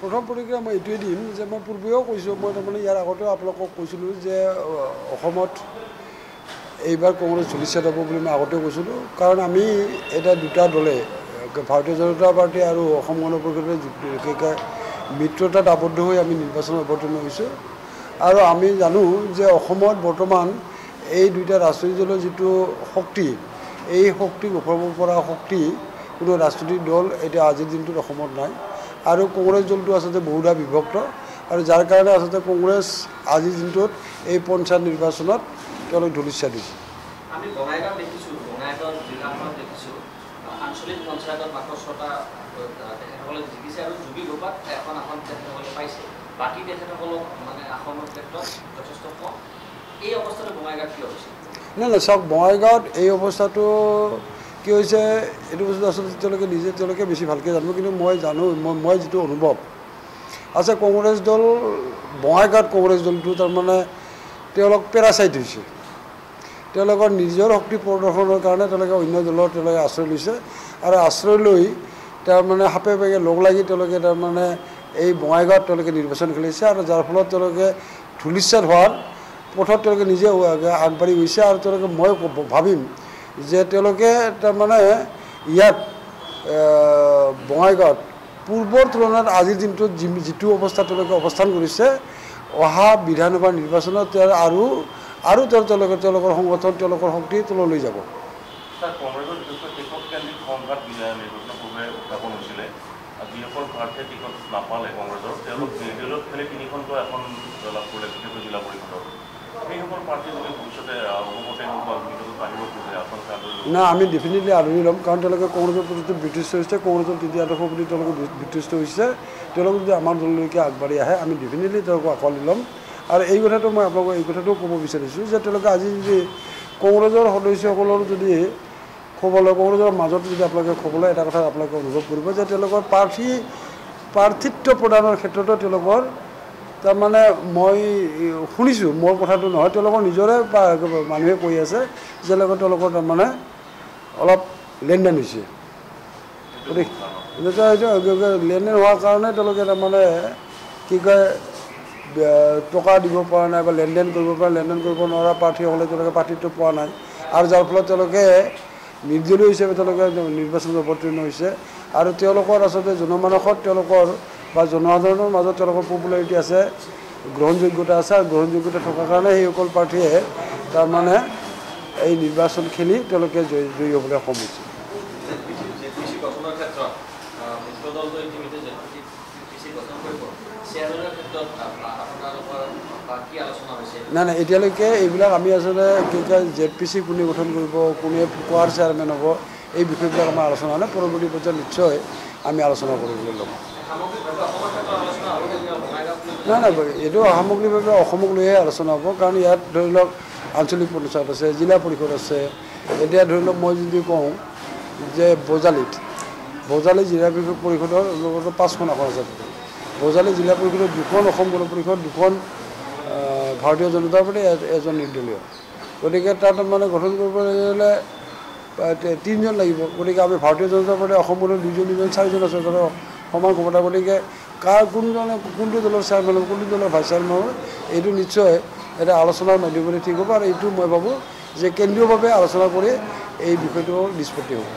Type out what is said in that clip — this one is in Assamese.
প্ৰথম প্ৰতিক্ৰিয়া মই এইটোৱে দিম যে মই পূৰ্বেও কৈছোঁ, মই তাৰমানে ইয়াৰ আগতেও আপোনালোকক কৈছিলোঁ যে অসমত এইবাৰ কংগ্ৰেছ ধূলিসাৎ হ'ব বুলি মই আগতেও কৈছিলোঁ। কাৰণ আমি এতিয়া দুটা দলে ভাৰতীয় জনতা পাৰ্টি আৰু অসম গণ পৰিষদে মিত্ৰতাত আবদ্ধ হৈ আমি নিৰ্বাচনত অৱতীৰ্ণ হৈছোঁ। আৰু আমি জানো যে অসমত বৰ্তমান এই দুইটা ৰাজনৈতিক দলৰ যিটো শক্তি, এই শক্তিক ওপৰাব পৰা শক্তি কোনো ৰাজনৈতিক দল এতিয়া আজিৰ দিনটোত অসমত নাই। আৰু কংগ্ৰেছ দলটো আচলতে বহুধা বিভক্ত, আৰু যাৰ কাৰণে আচলতে কংগ্ৰেছ আজিৰ দিনটোত এই পঞ্চায়ত নিৰ্বাচনত তেওঁলোক ধূলিসাৎ দিছে। আমি বঙাইগাঁও দেখিছোঁ, বঙাইগাঁও জিলাখনত দেখিছোঁ আঞ্চলিক পঞ্চায়তত মাত্ৰ 6টা তেখেতসকলে জিকিছে আৰু যোগী ঘোপাত এখন আসন তেখেতসকলে পাইছে। বাকী তেখেতসকলক মানে আসনৰ ক্ষেত্ৰত যথেষ্ট কম। এই অৱস্থাটো বঙাইগাঁৱত কিয় হৈছে? নাই চাওক, বঙাইগাঁৱত এই অৱস্থাটো কি হৈছে এইটো বস্তু আচলতে তেওঁলোকে বেছি ভালকৈ জানিব। কিন্তু মই জানো, মই যিটো অনুভৱ আছে, কংগ্ৰেছ দল বঙাইগাঁৱত কংগ্ৰেছ দলটো তাৰমানে তেওঁলোক পেৰাচাইট হৈছে। তেওঁলোকৰ নিজৰ শক্তি প্ৰদৰ্শনৰ কাৰণে তেওঁলোকে অন্য দলৰ আশ্ৰয় লৈছে, আৰু আশ্ৰয় লৈ তাৰমানে সাপে পাকে লগ লাগি তেওঁলোকে তাৰমানে এই বঙাইগাঁৱত তেওঁলোকে নিৰ্বাচন খেলিছে, আৰু যাৰ ফলত তেওঁলোকে ধূলিসাৎ হোৱাৰ পথত তেওঁলোকে নিজে আগবাঢ়ি গৈছে। আৰু তেওঁলোকে মই ভাবিম যে তেওঁলোকে তাৰমানে ইয়াত বঙাইগাঁৱত পূৰ্বৰ তুলনাত আজিৰ দিনটোত যিটো অৱস্থাত তেওঁলোকে অৱস্থান কৰিছে, অহা বিধানসভা নিৰ্বাচনত আৰু তেওঁলোকৰ সংগঠন, তেওঁলোকৰ শক্তি তললৈ যাব। কংগ্ৰেছৰ বিশেষকৈ টিকট কেন্দ্ৰিক সংঘাত নিৰ্বাচনৰ পূৰ্বে উত্থাপন হৈছিলে। যিসকল প্ৰাৰ্থীয়ে টিকট নাপালে কংগ্ৰেছৰ, তেওঁলোক নিৰ্দলীয় খেলি 3খনকৈ আসন লাভ কৰিলে, বিশেষকৈ জিলা পৰিষদৰ। সেইসকল প্ৰাৰ্থী যদি ভৱিষ্যতে অসমতে হওক বা বিৰোধত আহিব খোজে আসন না, আমি ডেফিনেটলি আদৰি ল'ম। কাৰণ তেওঁলোকে কংগ্ৰেছৰ প্ৰতি বিতৃষ্ট হৈছে, কংগ্ৰেছৰ তৃতীয় আদৰ্শ প্ৰতি তেওঁলোকে বিতৃষ্ট হৈছে। তেওঁলোকে যদি আমাৰ দললৈকে আগবাঢ়ি আহে, আমি ডেফিনেটলি তেওঁলোকক আঁকোৱালি ল'ম। আৰু এই কথাটো মই আপোনালোকক এই কথাটোও ক'ব বিচাৰিছোঁ যে তেওঁলোকে আজি যদি কংগ্ৰেছৰ সদস্যসকলৰ যদি খবৰ কংগ্ৰেছৰ মাজত যদি আপোনালোকে খবৰ লয়, এটা কথা আপোনালোকে অনুভৱ কৰিব যে তেওঁলোকৰ প্ৰাৰ্থিত্ব প্ৰদানৰ ক্ষেত্ৰতো তেওঁলোকৰ তাৰমানে মই শুনিছোঁ, মোৰ কথাটো নহয়, তেওঁলোকৰ নিজৰে মানুহে কৈ আছে যে তেওঁলোকৰ তাৰমানে অলপ লেনদেন হৈছে। গতিকে লেনদেন হোৱাৰ কাৰণে তেওঁলোকে তাৰমানে কি কয় টকা দিব পৰা নাই বা লেনদেন কৰিব নোৱাৰা প্ৰাৰ্থীসকলে তেওঁলোকে প্ৰাৰ্থিত্ব পোৱা নাই, আৰু যাৰ ফলত তেওঁলোকে নিৰ্দলীয় হিচাপে তেওঁলোকে নিৰ্বাচনত অৱতীৰ্ণ হৈছে। আৰু তেওঁলোকৰ আচলতে জনমানসত তেওঁলোকৰ বা জনসাধাৰণৰ মাজত তেওঁলোকৰ পপুলাৰিটি আছে, গ্ৰহণযোগ্যতা আছে, আৰু গ্ৰহণযোগ্যতা থকাৰ কাৰণে সেইসকল প্ৰাৰ্থীয়ে তাৰমানে এই নিৰ্বাচন খেলি তেওঁলোকে জয়ী হ'বলৈ সক্ষম হৈছে। নাই, এতিয়ালৈকে এইবিলাক আমি আচলতে কি কয় ZPC কোনে গঠন কৰিব, কোনে কোৱাৰ চেয়াৰমেন হ'ব, এই বিষয়বিলাক আমাৰ আলোচনা নাই। পৰৱৰ্তী পৰ্যায়ত নিশ্চয় আমি আলোচনা কৰিবলৈ ল'ম। নাই, এইটো সামগ্ৰিকভাৱে অসমক লৈহে আলোচনা হ'ব। কাৰণ ইয়াত ধৰি লওক আঞ্চলিক পঞ্চায়ত আছে, জিলা পৰিষদ আছে। এতিয়া ধৰি লওক মই যদি কওঁ যে বজালি জিলা পৰিষদৰ লগতো 5খন আসন আছে। বজালি জিলা পৰিষদৰ 2খন অসম গণ পৰিষদ, 2খন ভাৰতীয় জনতা পাৰ্টি, 1জন নিৰ্দলীয়। গতিকে তাত মানে গঠন কৰিবলৈ হ'লে 3জন লাগিব। গতিকে আমি ভাৰতীয় জনতা পাৰ্টি অসম গণৰ 2জন 4জন আছে সমান ক্ষমতা। গতিকে কোনটো দলৰ চেয়াৰমেন হ'ব, কোনটো দলৰ ভাইচ চেয়াৰমেন হ'ব, এইটো নিশ্চয় এটা আলোচনাৰ মাধ্যমেৰে ঠিক হ'ব। আৰু এইটো মই ভাবোঁ যে কেন্দ্ৰীয়ভাৱে আলোচনা কৰি এই বিষয়টো নিষ্পত্তি হ'ব।